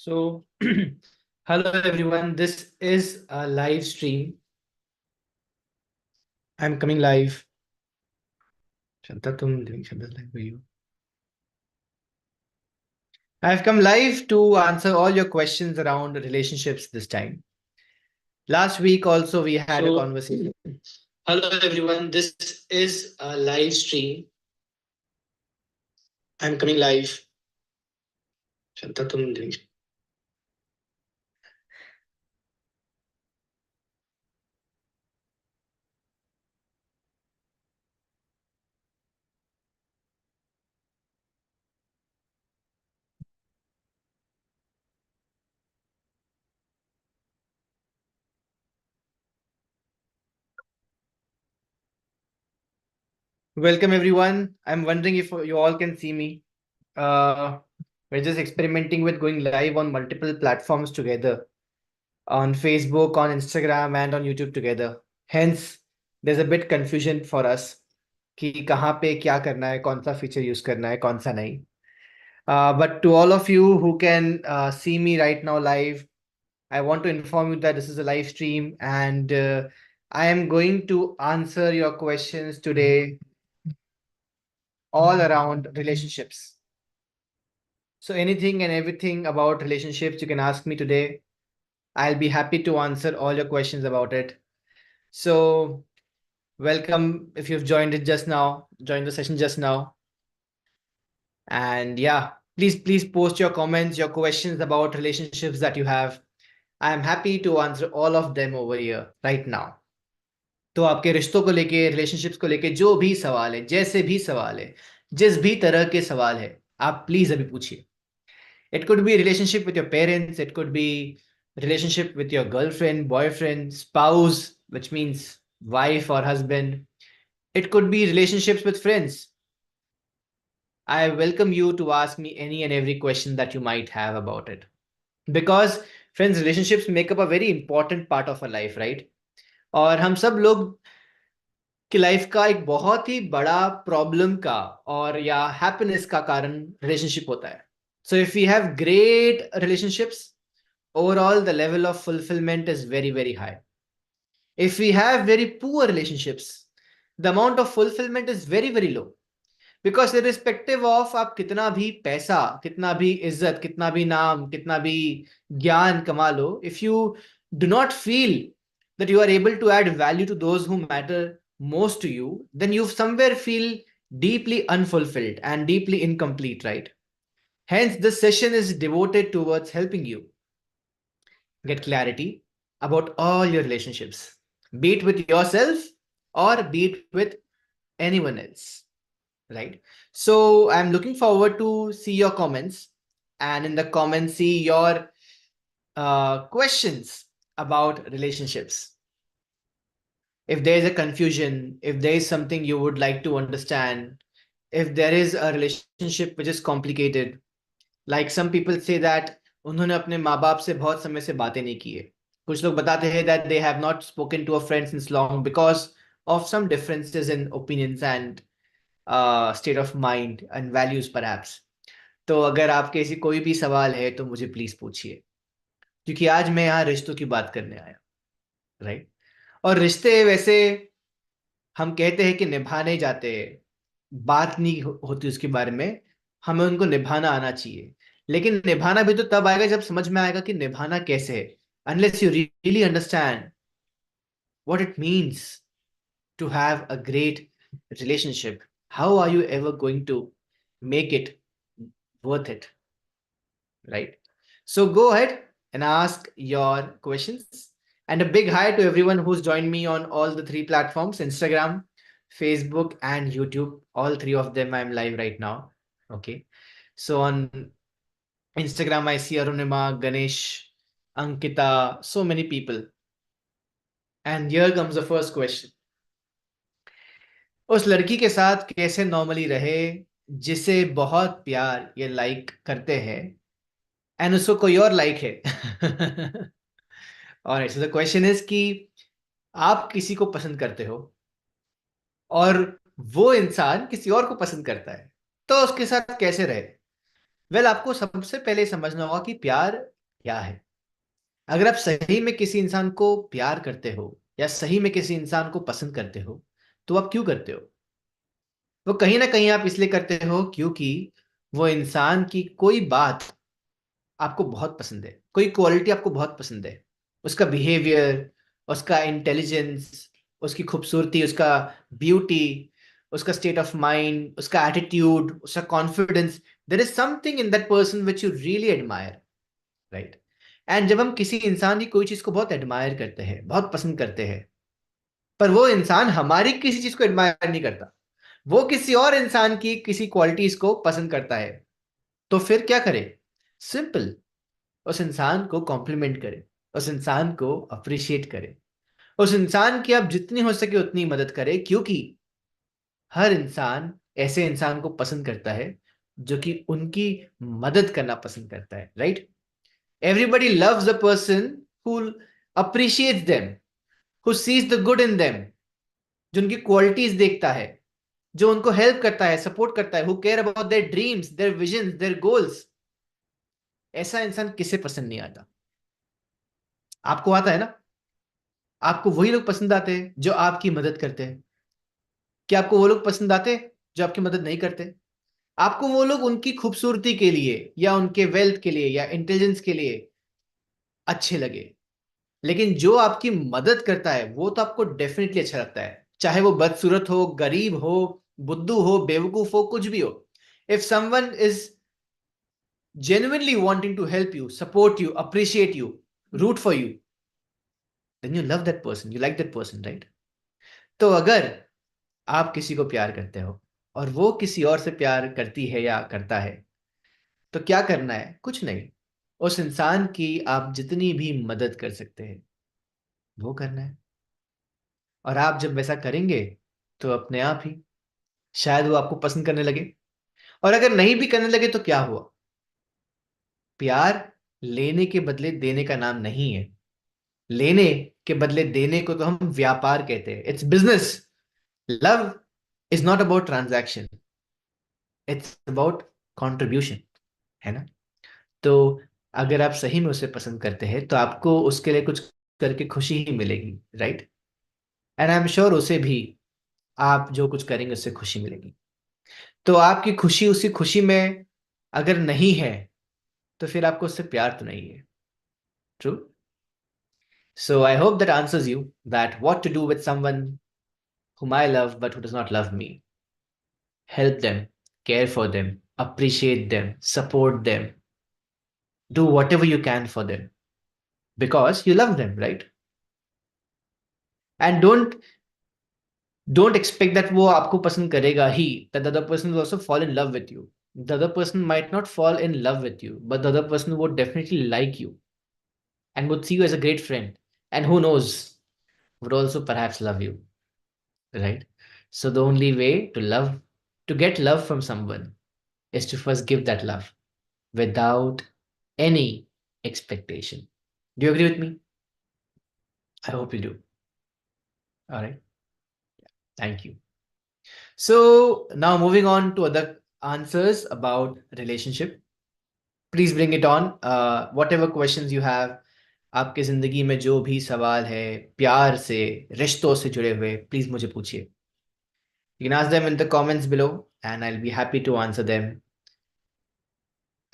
So, hello everyone. This is a live stream. I'm coming live. Shanta, तुम doing Shanta's live video. I've come live to answer all your questions around relationships this time. Last week also we had a conversation. Hello everyone. This is a live stream. I'm coming live. Shanta, तुम doing Welcome everyone. I'm wondering if you all can see me. Uh, we're just experimenting with going live on multiple platforms together, on Facebook, on Instagram, and on YouTube together. Hence, there's a bit confusion for us कि कहाँ पे क्या करना है, कौन सा feature use करना है, कौन सा नहीं. But to all of you who can see me right now live, I want to inform you that this is a live stream and I am going to answer your questions today all around relationships. So anything and everything about relationships, you can ask me today. I'll be happy to answer all your questions about it. So welcome if you've joined it just now, joined the session just now. And yeah, please post your comments, your questions about relationships that you have. I am happy to answer all of them over here right now. तो आपके रिश्तों को लेके, relationships को लेके जो भी सवाल है, जैसे भी सवाल है, जिस भी तरह के सवाल है, आप प्लीज अभी पूछिए. It could be relationship with your parents, it could be relationship with your girlfriend, boyfriend, spouse, which means wife or husband. It could be relationships with friends. I welcome you to ask me any and every question that you might have about it. Because friends, relationships make up a very important part of our life, right? और हम सब लोग की life का एक बहुत ही बड़ा problem का और या हैप्पीनेस का कारण रिलेशनशिप होता है. So if we have great relationships, overall the level of fulfillment is very, very high. If we have very poor relationships, the amount of fulfillment is very, very low. Because irrespective of आप कितना भी पैसा, कितना भी इज्जत, कितना भी नाम, कितना भी ज्ञान कमा लो, if you do not feel that you are able to add value to those who matter most to you, then you somewhere feel deeply unfulfilled and deeply incomplete, right? Hence, this session is devoted towards helping you get clarity about all your relationships, be it with yourself or be it with anyone else, right? So I'm looking forward to see your comments, and in the comments see your questions about relationships. If there is a confusion, if there is something you would like to understand, if there is a relationship which is complicated, like some people say that उन्होंने अपने माँ बाप से बहुत समय से बातें नहीं की है. कुछ लोग बताते हैं that they have not spoken to a friend since long because of some differences in opinions and state of mind and values perhaps. तो अगर आपके ऐसी कोई भी सवाल है तो मुझे प्लीज पूछिए, क्योंकि आज मैं यहाँ रिश्तों की बात करने आया, राइट? और रिश्ते वैसे हम कहते हैं कि निभाने जाते हैं, बात नहीं होती उसके बारे में, हमें उनको निभाना आना चाहिए. लेकिन निभाना भी तो तब आएगा जब समझ में आएगा कि निभाना कैसे है. Unless you really understand what it means to have a great relationship, how are you ever going to make it worth it, right? So go ahead and ask your questions. And a big hi to everyone who's joined me on all the three platforms: Instagram, Facebook, and YouTube. All three of them I'm live right now. Okay. So on Instagram, I see Arunima, Ganesh, Ankita, so many people. And here comes the first question. उस लड़की के साथ कैसे normally रहे जिसे बहुत प्यार ये लाइक करते हैं एंड उसको कोई और लाइक है. और सो द क्वेश्चन इज कि आप किसी को पसंद करते हो और वो इंसान किसी और को पसंद करता है, तो उसके साथ कैसे रहे. वेल, आपको सबसे पहले समझना होगा कि प्यार क्या है। अगर आप सही में किसी इंसान को प्यार करते हो या सही में किसी इंसान को पसंद करते हो, तो आप क्यों करते हो? वो कहीं ना कहीं आप इसलिए करते हो क्योंकि वो इंसान की कोई बात आपको बहुत पसंद है, कोई क्वालिटी आपको बहुत पसंद है। उसका बिहेवियर, उसका इंटेलिजेंस, उसकी खूबसूरती, उसका ब्यूटी, उसका स्टेट ऑफ माइंड, उसका एटीट्यूड, उसका confidence. There is something in that person which you really admire, right? And जब हम किसी इंसान की कोई चीज को बहुत एडमायर करते हैं, बहुत पसंद करते हैं, पर वो इंसान हमारी किसी चीज को एडमायर नहीं करता, वो किसी और इंसान की किसी क्वालिटीज को पसंद करता है, तो फिर क्या करे? सिंपल, उस इंसान को कॉम्प्लीमेंट करें, उस इंसान को अप्रिशिएट करें, उस इंसान की आप जितनी हो सके उतनी मदद करें, क्योंकि हर इंसान ऐसे इंसान को पसंद करता है जो कि उनकी मदद करना पसंद करता है, right? Everybody loves a person who appreciates them, who seize the good in them, जो उनकी क्वालिटीज देखता है, जो उनको हेल्प करता है, सपोर्ट करता है, who care about their dreams, their visions, their goals. ऐसा इंसान किसे पसंद नहीं आता? आपको आता है ना? आपको वही लोग पसंद आते हैं जो आपकी मदद करते हैं। क्या आपको वो लोग पसंद आते हैं जो आपकी मदद नहीं करते? आपको वो लोग उनकी खूबसूरती के लिए या उनके वेल्थ के लिए या इंटेलिजेंस के लिए अच्छे लगे, लेकिन जो आपकी मदद करता है वो तो आपको डेफिनेटली अच्छा लगता है, चाहे वो बदसूरत हो, गरीब हो, बुद्धू हो, बेवकूफ हो, कुछ भी हो। If someone is genuinely wanting to help you, support you, appreciate you, root for you, then you love that person, you like that person, right? तो अगर आप किसी को प्यार करते हो और वो किसी और से प्यार करती है या करता है, तो क्या करना है? कुछ नहीं, उस इंसान की आप जितनी भी मदद कर सकते हैं वो करना है। और आप जब वैसा करेंगे तो अपने आप ही शायद वो आपको पसंद करने लगे। और अगर नहीं भी करने लगे तो क्या हुआ? प्यार लेने के बदले देने का नाम नहीं है। लेने के बदले देने को तो हम व्यापार कहते हैं, it's business. Love is not about transaction, it's about contribution, है ना? तो अगर आप सही में उसे पसंद करते हैं तो आपको उसके लिए कुछ करके खुशी ही मिलेगी, right? And I am sure उसे भी आप जो कुछ करेंगे उससे खुशी मिलेगी। तो आपकी खुशी उसी खुशी में अगर नहीं है, तो फिर आपको उससे प्यार तो नहीं है। True. So I hope that answers you that what to do with someone whom I love but who does not love me. Help them, care for them, appreciate them, support them, do whatever you can for them because you love them, right? And don't expect that वो आपको पसंद करेगा ही, that the other person will also fall in love with you. The other person might not fall in love with you, but the other person would definitely like you and would see you as a great friend. And who knows, would also perhaps love you, right? So the only way to love, to get love from someone is to first give that love without any expectation. Do you agree with me? I hope you do. All right. Thank you. So now moving on to other answers about relationship. Please bring it on. Whatever questions you have, आपके जिंदगी में जो भी सवाल है प्यार से, रिश्तों से जुड़े हुए, प्लीज मुझे पूछिए। You can ask them in the comments below and I'll be happy to answer them.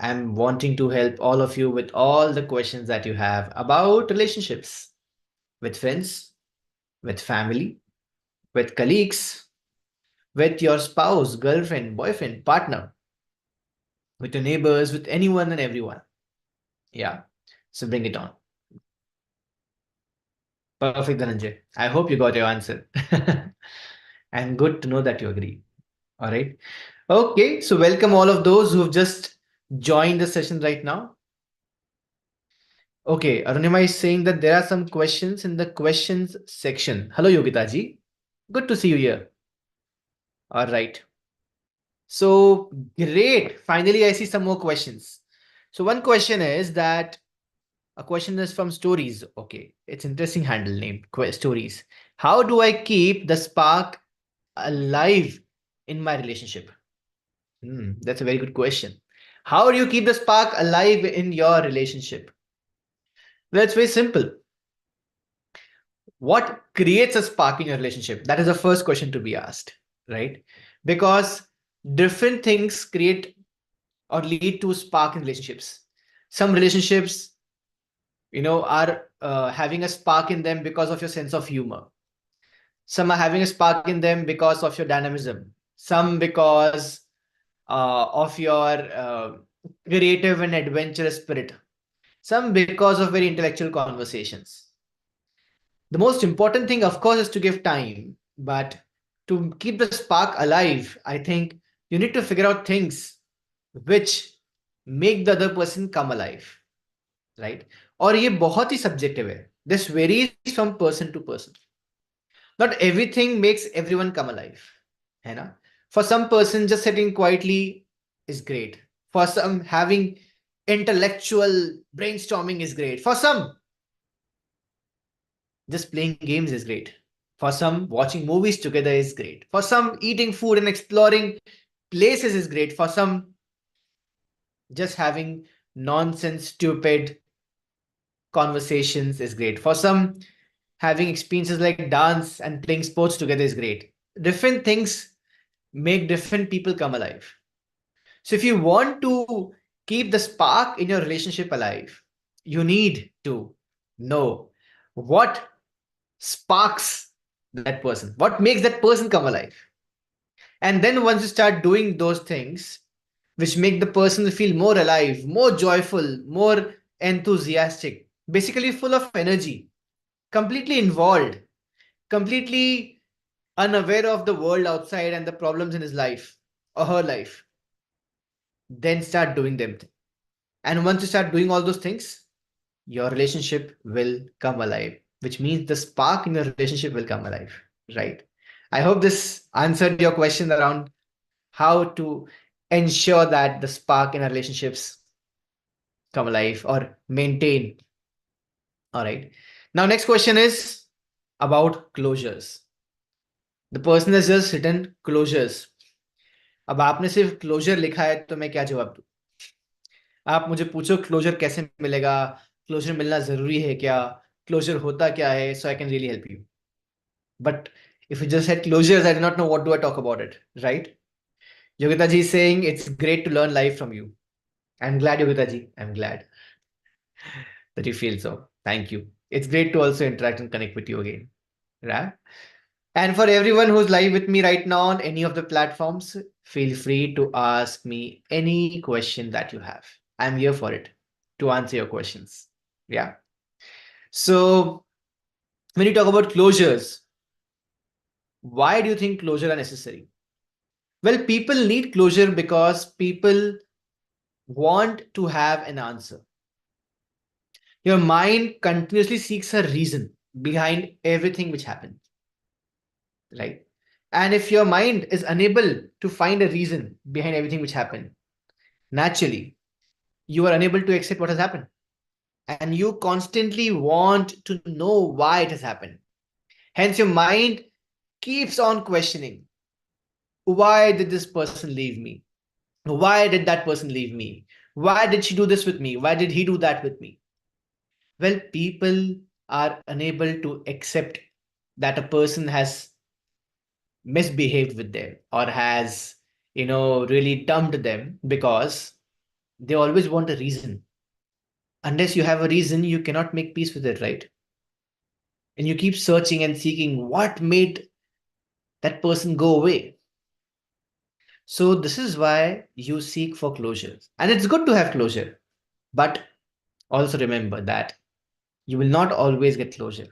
I'm wanting to help all of you with all the questions that you have about relationships with friends, with family, with colleagues, with your spouse, girlfriend, boyfriend, partner, with your neighbors, with anyone and everyone. Yeah. So bring it on. Perfect, Dhananjay. I hope you got your answer. And good to know that you agree. All right. Okay. So welcome all of those who've just joined the session right now. Okay. Arunima is saying that there are some questions in the questions section. Hello, Yogita ji. Good to see you here. All right. So great. Finally, I see some more questions. So one question is that a question is from Stories. Okay, it's interesting handle name Stories. How do I keep the spark alive in my relationship? That's a very good question. How do you keep the spark alive in your relationship? Well, it's very simple. What creates a spark in your relationship? That is the first question to be asked, right? Because different things create or lead to spark in relationships. Some relationships, are having a spark in them because of your sense of humor. Some are having a spark in them because of your dynamism. Some because of your creative and adventurous spirit. Some because of very intellectual conversations. The most important thing, of course, is to give time. But to keep the spark alive, I think you need to figure out things which make the other person come alive, right? और ये बहुत ही subjective है. This varies from person to person. Not everything makes everyone come alive, है ना? For some person, just sitting quietly is great. For some, having intellectual brainstorming is great. For some, just playing games is great. For some, watching movies together is great. For some, eating food and exploring places is great. For some, just having nonsense, stupid conversations is great. For some, having experiences like dance and playing sports together is great. Different things make different people come alive. So, if you want to keep the spark in your relationship alive, you need to know what sparks that person, what makes that person come alive. And then once you start doing those things, which make the person feel more alive, more joyful, more enthusiastic, basically full of energy, completely involved, completely unaware of the world outside and the problems in his life or her life, then start doing them. And once you start doing all those things, your relationship will come alive, which means the spark in your relationship will come alive, right? I hope this answered your question around how to ensure that the spark in our relationships come alive or maintain. All right. Now, next question is about closures. The person has just written closures. अब आपने सिर्फ closure लिखा है तो मैं क्या जवाब दूं? आप मुझे पूछो क्लोजर कैसे मिलेगा, क्लोजर मिलना जरूरी है क्या, क्लोजर होता क्या है, so I can really help you. But if you just said closures, I do not know what do I talk about it, right? Yogita ji is saying it's great to learn life from you. I'm glad, Yogita ji. I'm glad that you feel so. Thank you. It's great to also interact and connect with you again, right? And for everyone who's live with me right now on any of the platforms, feel free to ask me any question that you have. I'm here for it to answer your questions. Yeah. So when you talk about closures, why do you think closure are necessary? Well, people need closure because people want to have an answer. Your mind continuously seeks a reason behind everything which happens, right? And if your mind is unable to find a reason behind everything which happened, naturally, you are unable to accept what has happened. And you constantly want to know why it has happened. Hence, your mind keeps on questioning, why did this person leave me? Why did that person leave me? Why did she do this with me? Why did he do that with me? Well, people are unable to accept that a person has misbehaved with them or has, really dumped them because they always want a reason. Unless you have a reason, you cannot make peace with it, right? And you keep searching and seeking what made that person go away. So, this is why you seek for closure. And it's good to have closure. But also remember that you will not always get closure.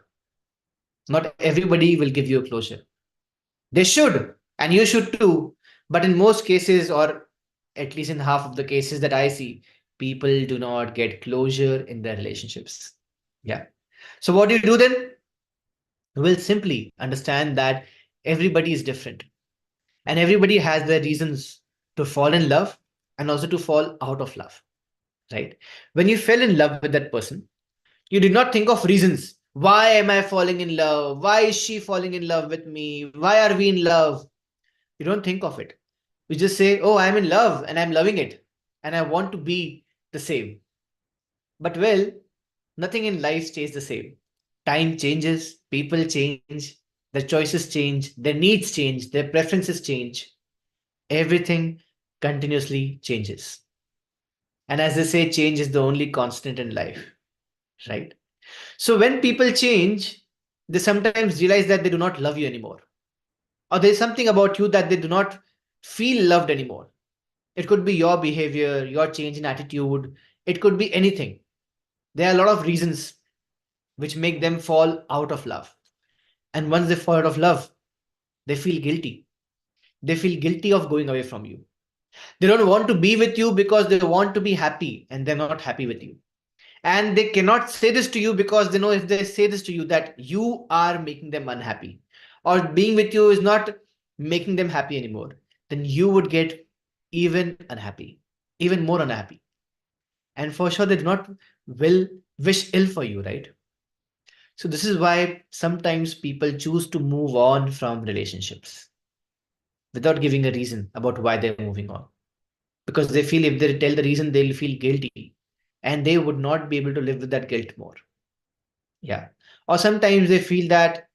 Not everybody will give you a closure. They should, and you should too. But in most cases, or at least in half of the cases that I see, people do not get closure in their relationships. Yeah. So, what do you do then? You will simply understand that everybody is different and everybody has their reasons to fall in love and also to fall out of love, right? When you fell in love with that person, you did not think of reasons. Why am I falling in love? Why is she falling in love with me? Why are we in love? You don't think of it. You just say, oh, I'm in love and I'm loving it. and I want to be the same. But well, nothing in life stays the same. Time changes, people change, their choices change, their needs change, their preferences change. Everything continuously changes. And as they say, change is the only constant in life, right? So when people change, they sometimes realize that they do not love you anymore. Or there's something about you that they do not feel loved anymore. It could be your behavior, your change in attitude, it could be anything. There are a lot of reasons which make them fall out of love. And once they fall out of love, they feel guilty. They feel guilty of going away from you. They don't want to be with you because they want to be happy and they're not happy with you. And they cannot say this to you because they know if they say this to you that you are making them unhappy or being with you is not making them happy anymore, then you would get even unhappy, even more unhappy. And for sure, they do not will wish ill for you, right? So this is why sometimes people choose to move on from relationships without giving a reason about why they're moving on. Because they feel if they tell the reason, they'll feel guilty and they would not be able to live with that guilt more. Yeah. Or sometimes they feel that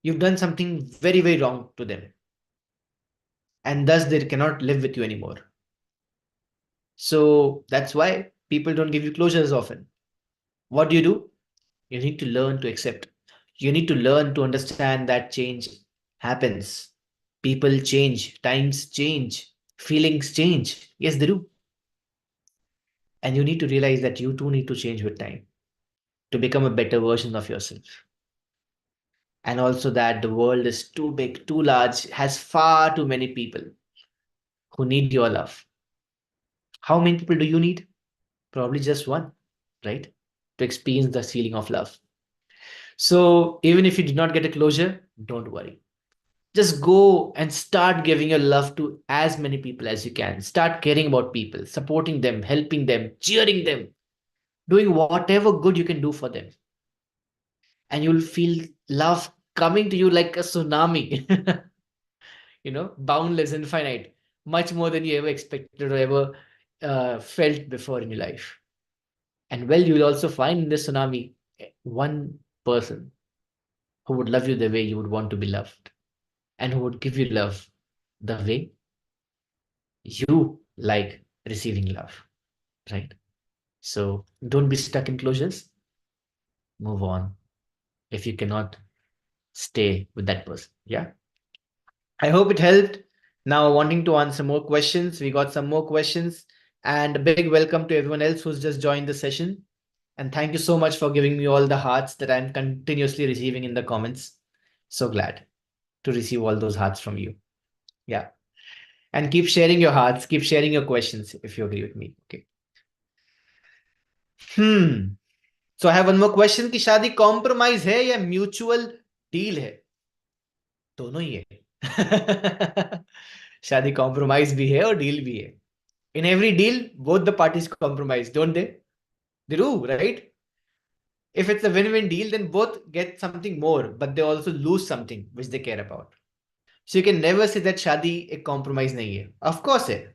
you've done something very, very wrong to them and thus they cannot live with you anymore. So that's why people don't give you closures often. What do? You need to learn to accept. You need to learn to understand that change happens. People change, times change, feelings change. Yes, they do. And you need to realize that you too need to change with time to become a better version of yourself. And also that the world is too big, too large, has far too many people who need your love. How many people do you need? Probably just one, right? To experience the feeling of love. So even if you did not get a closure, don't worry. Just go and start giving your love to as many people as you can. Start caring about people, supporting them, helping them, cheering them, doing whatever good you can do for them. And you'll feel love coming to you like a tsunami, boundless, infinite, much more than you ever expected or ever felt before in your life. And well, you will also find in this tsunami one person who would love you the way you would want to be loved and who would give you love the way you like receiving love, right? So don't be stuck in closures. Move on if you cannot stay with that person. Yeah. I hope it helped. Now, wanting to answer more questions, we got some more questions. And a big welcome to everyone else who's just joined the session. And thank you so much for giving me all the hearts that I'm continuously receiving in the comments. So glad to receive all those hearts from you. Yeah. And keep sharing your hearts, keep sharing your questions if you agree with me. Okay. Hmm. So I have one more question कि शादी compromise है या mutual deal है? दोनों ही है. शादी compromise भी है और डील भी है. In every deal, both the parties compromise, don't they? They do, right? If it's a win-win deal, then both get something more, but they also lose something which they care about. So you can never say that shadi a compromise nahi hai. Of course hai.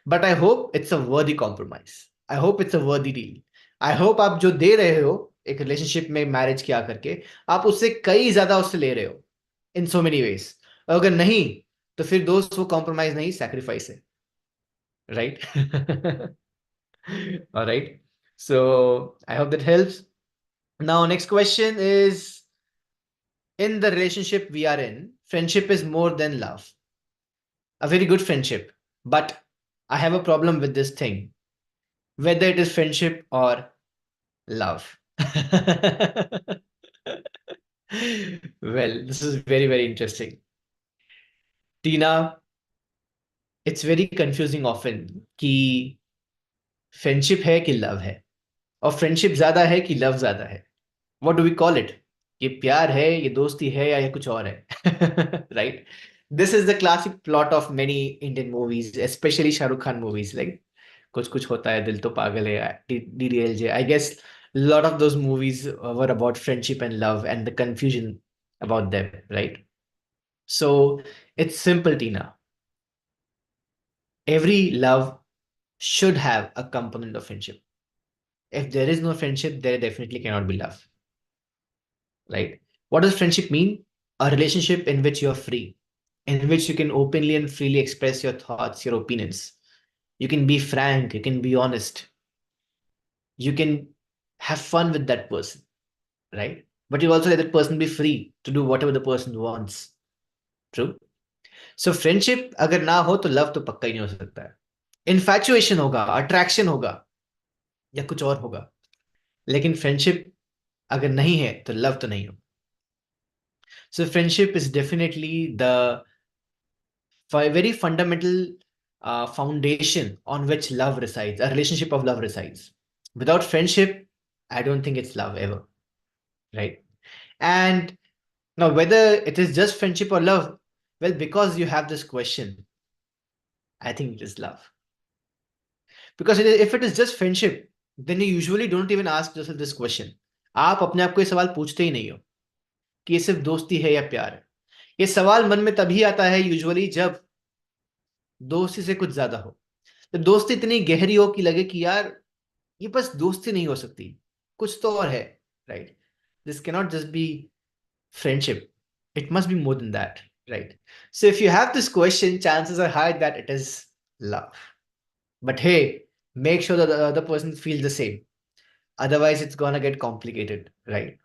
But I hope it's a worthy compromise. I hope it's a worthy deal. I hope आप जो दे रहे हो एक relationship में marriage किया करके आप उससे कई ज्यादा उससे ले रहे हो इन सो मेनी वेज. अगर नहीं तो फिर दोस्त वो कॉम्प्रोमाइज नहीं सैक्रिफाइस है, right? All right. So I hope that helps. Now, next question is in the relationship we are in, friendship is more than love. A very good friendship. But I have a problem with this thing, whether it is friendship or love. Well, this is very, very interesting. Tina, it's very confusing often कि friendship है कि love है और friendship ज्यादा है कि love ज्यादा है. What do we call it? ये प्यार है, ये दोस्ती है या ये कुछ और है? Right? This is the classic plot of many Indian movies, especially Shahrukh Khan movies. Like कुछ कुछ होता है, दिल तो पागल है, DDLJ. I guess a lot of those movies were about friendship and love and the confusion about them, right? So it's simple, Tina. Every love should have a component of friendship. If there is no friendship, there definitely cannot be love, right? What does friendship mean? A relationship in which you're free, in which you can openly and freely express your thoughts, your opinions. You can be frank, you can be honest, you can have fun with that person, right? But you also let that person be free to do whatever the person wants. True. So friendship अगर ना हो तो love तो पक्का ही नहीं हो सकता है. इन्फैचुएशन होगा, अट्रैक्शन होगा, या कुछ और होगा. लेकिन फ्रेंडशिप अगर नहीं है तो लव तो नहीं हो. So friendship is definitely the very fundamental foundation on which love resides, a relationship of love resides. Without friendship, I don't think it's love ever, right? And now, whether it is just friendship or love, well, because you have this question, I think it is love. Because if it is just friendship, then you usually don't even ask yourself this question. आप अपने आप को ये सवाल पूछते ही नहीं हो कि ये सिर्फ दोस्ती है या प्यार है. ये सवाल मन में तभी आता है यूजुअली जब दोस्ती से कुछ ज्यादा हो. तो दोस्ती इतनी गहरी हो कि लगे कि यार ये बस दोस्ती नहीं हो सकती, कुछ तो और है, right? This cannot just be friendship. It must be more than that, right? So if you have this question, chances are high that it is love. But hey, make sure that the other person feels the same. Otherwise, it's gonna get complicated, right?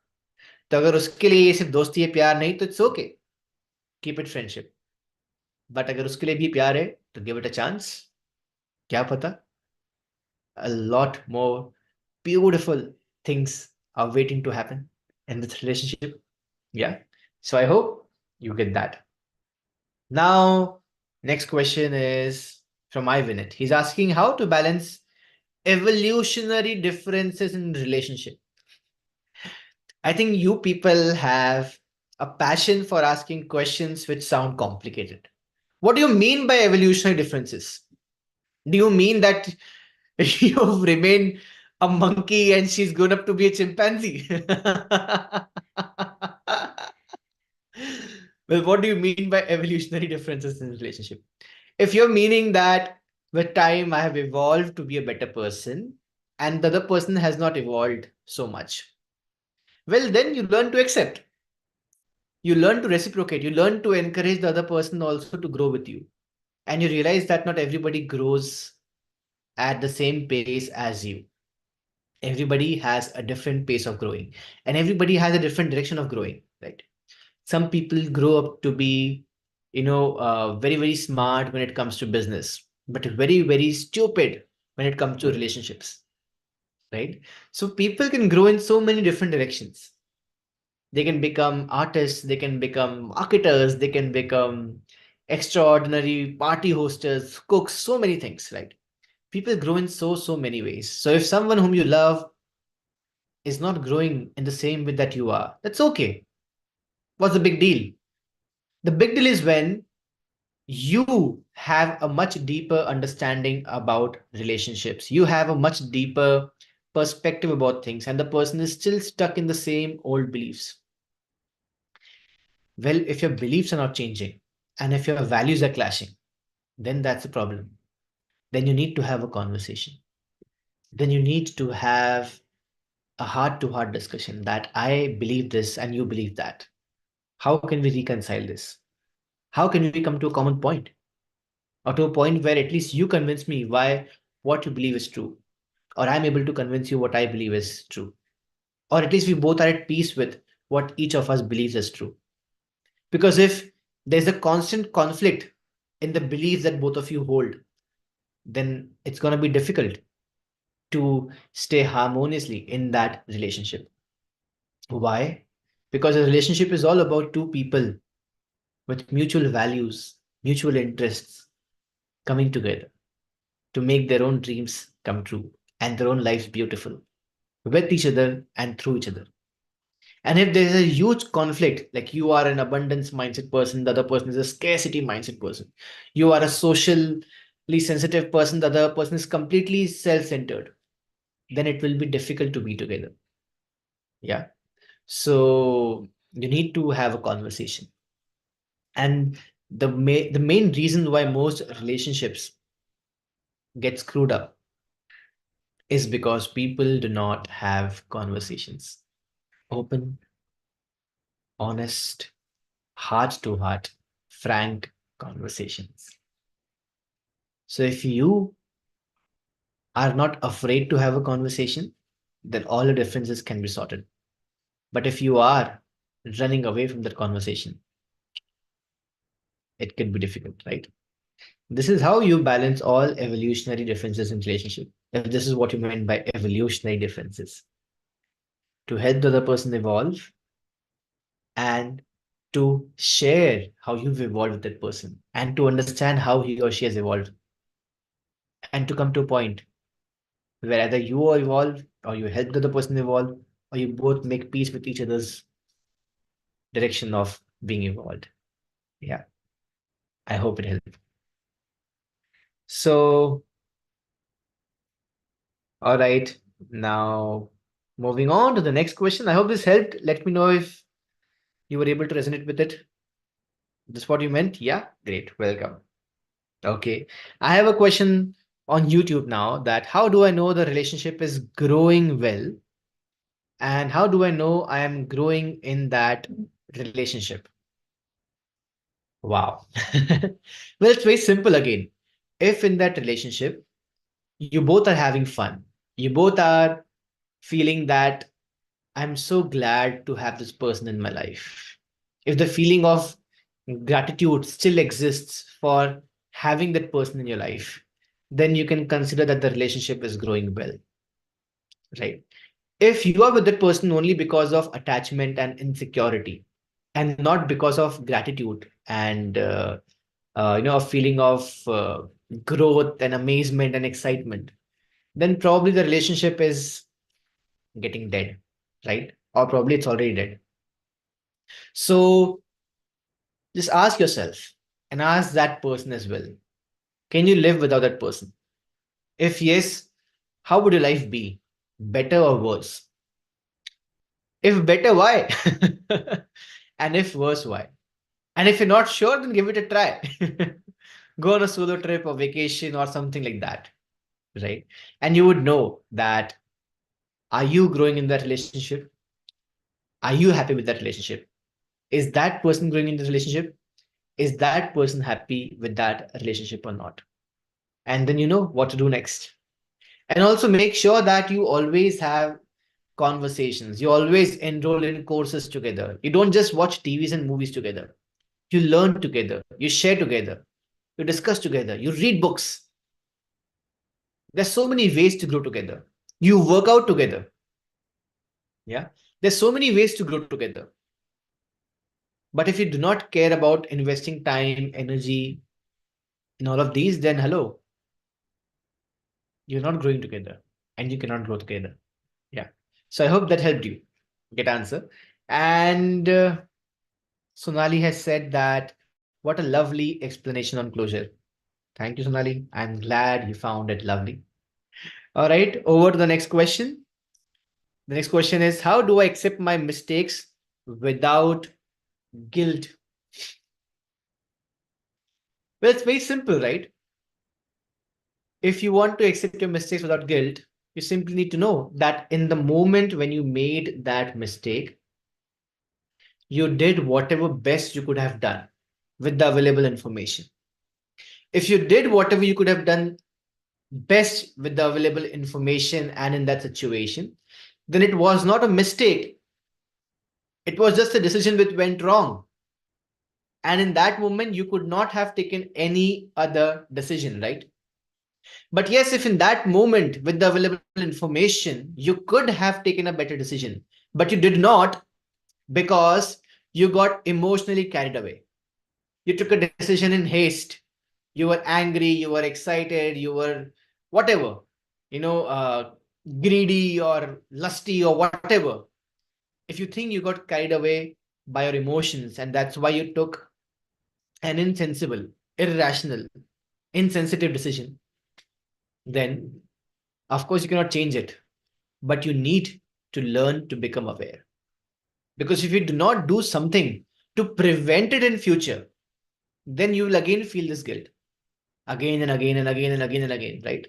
तो अगर उसके लिए ये सिर्फ दोस्ती है, प्यार नहीं, तो it's okay, keep it friendship. But अगर उसके लिए भी प्यार है तो गिव इट अ चांस. क्या पता, a lot more beautiful things are waiting to happen in this relationship. Yeah. So I hope you get that. Now, next question is from Ivanit. He's asking how to balance evolutionary differences in relationship. I think you people have a passion for asking questions which sound complicated. What do you mean by evolutionary differences? Do you mean that you've remained a monkey and she's grown up to be a chimpanzee? Well, what do you mean by evolutionary differences in relationship? If you're meaning that with time I have evolved to be a better person and the other person has not evolved so much, well, then you learn to accept. You learn to reciprocate. You learn to encourage the other person also to grow with you. And you realize that not everybody grows at the same pace as you. Everybody has a different pace of growing and everybody has a different direction of growing, right? Some people grow up to be, very, very smart when it comes to business, but very, very stupid when it comes to relationships, right? So people can grow in so many different directions. They can become artists, they can become marketers, they can become extraordinary party hosters, cooks, so many things, right? People grow in so many ways. So if someone whom you love is not growing in the same way that you are, that's okay. What's the big deal? The big deal is when you have a much deeper understanding about relationships. You have a much deeper perspective about things, and the person is still stuck in the same old beliefs. Well, if your beliefs are not changing and if your values are clashing, then that's a problem. Then you need to have a conversation. Then you need to have a heart to heart discussion that I believe this and you believe that. How can we reconcile this? How can we come to a common point, or to a point where at least you convince me why what you believe is true, or I'm able to convince you what I believe is true, or at least we both are at peace with what each of us believes is true. Because if there's a constant conflict in the beliefs that both of you hold, then it's going to be difficult to stay harmoniously in that relationship. Why? Because a relationship is all about two people with mutual values, mutual interests coming together to make their own dreams come true and their own lives beautiful with each other and through each other. And if there is a huge conflict, like you are an abundance mindset person, the other person is a scarcity mindset person, you are a socially sensitive person, the other person is completely self centered, then it will be difficult to be together. Yeah. So you need to have a conversation. And the main reason why most relationships get screwed up is because people do not have conversations. Open, honest, heart to heart, frank conversations. So if you are not afraid to have a conversation, then all the differences can be sorted. But if you are running away from that conversation, it could be difficult, right? This is how you balance all evolutionary differences in relationship. If this is what you meant by evolutionary differences, to help the other person evolve and to share how you've evolved with that person and to understand how he or she has evolved and to come to a point where either you evolve or you help the other person evolve or you both make peace with each other's direction of being evolved. Yeah, I hope it helped. So, all right, now moving on to the next question. I hope this helped. Let me know if you were able to resonate with it. This what you meant? Yeah, great. Welcome. Okay. I have a question on YouTube now that how do I know the relationship is growing well? And how do I know I am growing in that relationship? Wow. Well, it's very simple again. If in that relationship, you both are having fun, you both are feeling that I'm so glad to have this person in my life. If the feeling of gratitude still exists for having that person in your life, then you can consider that the relationship is growing well, right? If you are with that person only because of attachment and insecurity, and not because of gratitude and a feeling of growth and amazement and excitement, then probably the relationship is getting dead, right? Or probably it's already dead. So just ask yourself and ask that person as well. Can you live without that person? If yes, how would your life be? Better or worse? If better, why? And if worse, why? And if you're not sure, then give it a try. Go on a solo trip or vacation or something like that, right? And you would know that are you growing in that relationship? Are you happy with that relationship? Is that person growing in the relationship? Is that person happy with that relationship or not? And then you know what to do next. And also make sure that you always have conversations. You always enroll in courses together. You don't just watch TVs and movies together. You learn together. You share together. You discuss together. You read books. There's so many ways to grow together. You work out together. Yeah. There's so many ways to grow together. But if you do not care about investing time, energy in all of these, then hello, you're not growing together and you cannot grow together. Yeah. So I hope that helped you get answer. And Sonali has said that what a lovely explanation on closure. Thank you, Sonali. I'm glad you found it lovely. All right, over to the next question. The next question is how do I accept my mistakes without guilt? Well, it's very simple, right? If you want to accept your mistakes without guilt, you simply need to know that in the moment when you made that mistake, you did whatever best you could have done with the available information. If you did whatever you could have done best with the available information and in that situation, then it was not a mistake. It was just a decision which went wrong. And in that moment, you could not have taken any other decision, right? But yes, if in that moment, with the available information, you could have taken a better decision, but you did not because you got emotionally carried away. You took a decision in haste. You were angry, you were excited, you were whatever, you know, greedy or lusty or whatever. If you think you got carried away by your emotions and that's why you took an insensible, irrational, insensitive decision, then of course you cannot change it. But you need to learn to become aware. Because if you do not do something to prevent it in future, then you will again feel this guilt. again and again and again and again and again, right?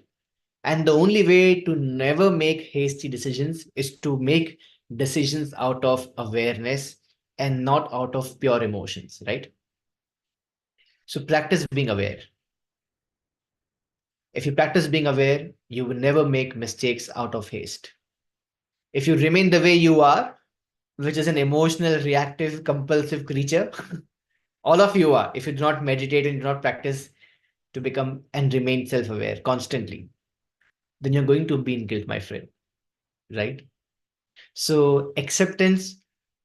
And the only way to never make hasty decisions is to make decisions out of awareness and not out of pure emotions, right? So practice being aware. If you practice being aware, you will never make mistakes out of haste. If you remain the way you are, which is an emotional, reactive, compulsive creature, all of you are, if you do not meditate and do not practice to become and remain self aware constantly, then you're going to be in guilt, my friend, right? So, acceptance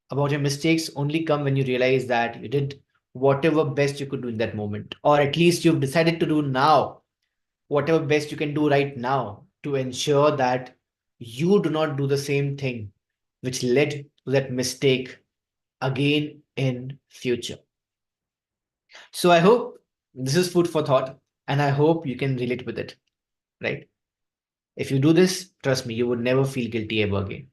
about your mistakes only come when you realize that you did whatever best you could do in that moment, or at least you've decided to do now whatever best you can do right now to ensure that you do not do the same thing which led to that mistake again in future. So I hope this is food for thought, and I hope you can relate with it, right? If you do this, trust me, you would never feel guilty ever again.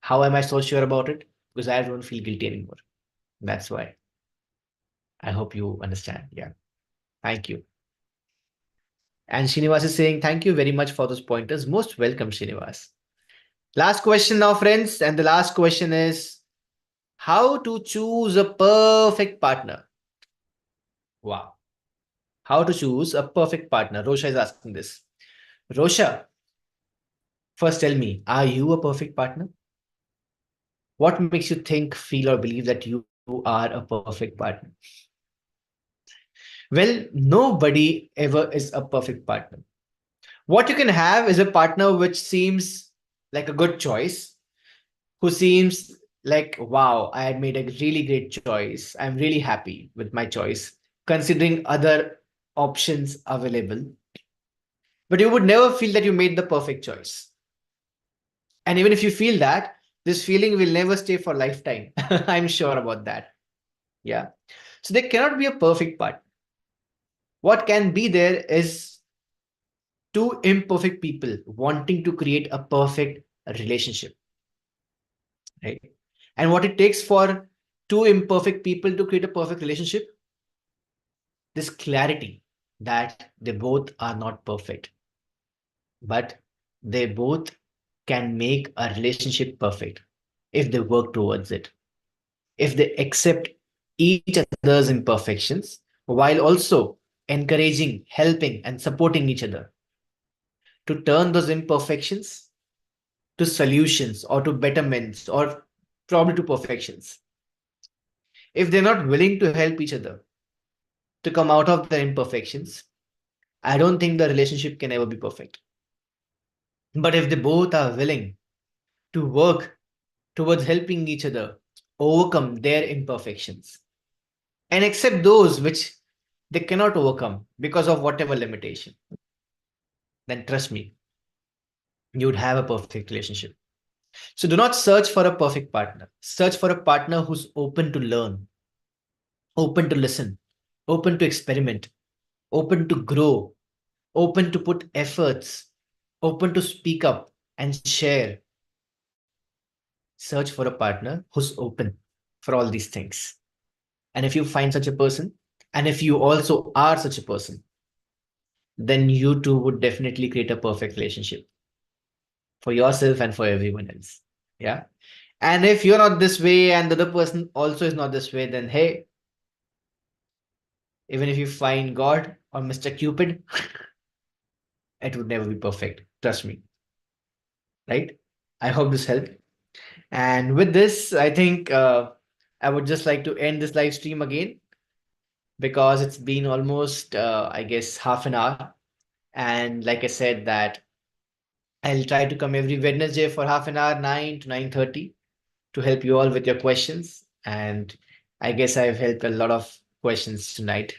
How am I so sure about it? Because I don't feel guilty anymore. That's why. I hope you understand. Yeah. Thank you. And Srinivas is saying, thank you very much for those pointers. Most welcome, Srinivas. Last question now, friends. And the last question is how to choose a perfect partner? Wow. How to choose a perfect partner? Rosha is asking this. Rosha, first tell me, are you a perfect partner? What makes you think, feel, or believe that you are a perfect partner? Well, nobody ever is a perfect partner. What you can have is a partner which seems like a good choice, who seems like, wow, I had made a really great choice. I'm really happy with my choice, considering other options available. But you would never feel that you made the perfect choice. And even if you feel that, this feeling will never stay for lifetime. I'm sure about that. Yeah. So there cannot be a perfect partner. What can be there is two imperfect people wanting to create a perfect relationship, right? And what it takes for two imperfect people to create a perfect relationship, this clarity that they both are not perfect, but they both can make a relationship perfect if they work towards it, if they accept each other's imperfections while also encouraging, helping, and supporting each other to turn those imperfections to solutions or to betterments or probably to perfections. If they're not willing to help each other to come out of their imperfections, I don't think the relationship can ever be perfect. But if they both are willing to work towards helping each other overcome their imperfections and accept those which they cannot overcome because of whatever limitation, then trust me, you would have a perfect relationship. So do not search for a perfect partner. Search for a partner who's open to learn, open to listen, open to experiment, open to grow, open to put efforts, open to speak up and share. Search for a partner who's open for all these things. And if you find such a person, and if you also are such a person, then you two would definitely create a perfect relationship for yourself and for everyone else. Yeah. And if you're not this way and the other person also is not this way, then hey, even if you find God or Mr. Cupid, it would never be perfect. Trust me. Right? I hope this helped. And with this, I think I would just like to end this live stream again because it's been almost, I guess, half an hour. And like I said, that I'll try to come every Wednesday for half an hour, 9 to 9:30, to help you all with your questions. And I guess I've helped a lot of questions tonight.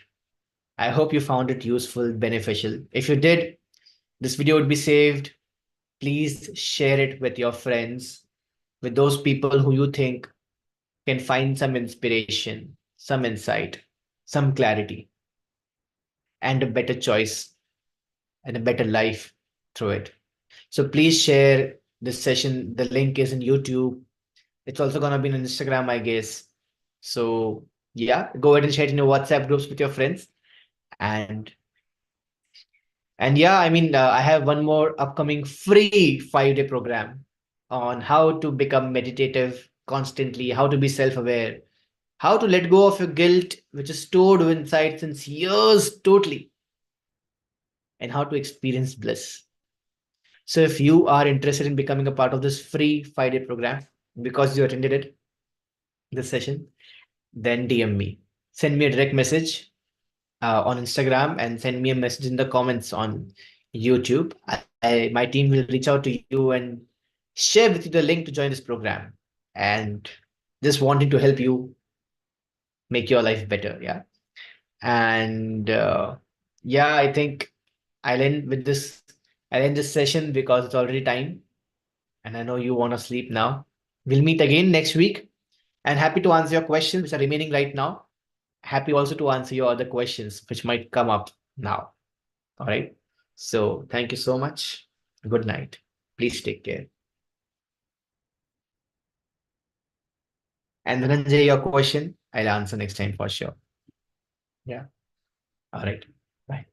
I hope you found it useful, beneficial. If you did, this video would be saved. Please share it with your friends, with those people who you think can find some inspiration, some insight, some clarity, and a better choice and a better life through it. So please share this session. The link is in YouTube. It's also going to be on Instagram, I guess. So yeah, go ahead and share it in your WhatsApp groups with your friends. And And yeah, I mean, I have one more upcoming free 5-day program on how to become meditative constantly, how to be self aware, how to let go of your guilt, which is stored inside since years totally, and how to experience bliss. So, if you are interested in becoming a part of this free 5-day program because you attended it, this session, then DM me. Send me a direct message on Instagram and send me a message in the comments on YouTube. My team will reach out to you and share with you the link to join this program. And just wanting to help you make your life better. Yeah. And yeah, I think I'll end with this. I'll end this session because it's already time. And I know you want to sleep now. We'll meet again next week. And happy to answer your questions which are remaining right now. Happy also to answer your other questions which might come up now. All right. So thank you so much. Good night. Please take care. And Dhananjay, your question, I'll answer next time for sure. Yeah. All right. Bye.